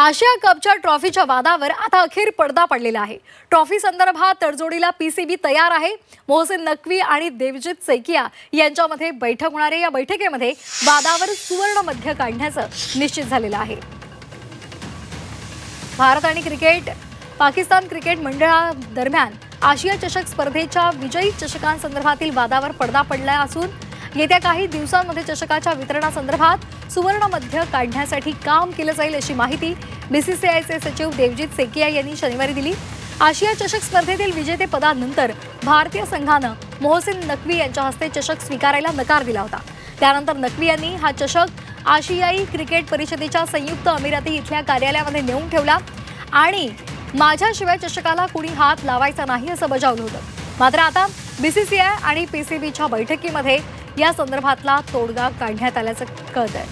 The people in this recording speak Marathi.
आशिया कपच्या ट्रॉफीच्या वादावर आता अखेर पडदा पडलेला आहे। ट्रॉफी संदर्भात तडजोडीला पीसीबी तयार आहे। मोहसिन नक्वी आणि देवजीत सैकिया यांच्यामध्ये बैठक होणार आहे। या बैठकीमध्ये वादावर सुवर्ण मध्य काढण्याचं निश्चित झालेलं आहे। भारत आणि पाकिस्तान क्रिकेट मंडळादरम्यान आशिया चषक स्पर्धेच्या विजयी चषकांसंदर्भातील वादावर पडदा पडला असून येत्या काही दिवसांमध्ये चषकाच्या वितरणासंदर्भात सुवर्ण मध्य काढण्यासाठी काम केलं जाईल अशी माहिती बीसीसीआयचे सचिव देवजीत सैकिया यांनी शनिवारी दिली। आशिया चषक स्पर्धेतील विजेतेपदानंतर भारतीय संघानं मोहसिन नक्वी यांच्या हस्ते चषक स्वीकारायला नकार दिला होता। त्यानंतर नक्वी यांनी हा चषक आशियाई क्रिकेट परिषदेच्या संयुक्त अमिराती इथल्या कार्यालयामध्ये नेऊन ठेवला आणि माझ्याशिवाय चषकाला कुणी हात लावायचा नाही असं बजावलं होतं। मात्र आता बीसीसीआय आणि पीसीबीच्या बैठकीमध्ये या संदर्भातला तोडगा काढण्यात आल्याचं कळतंय।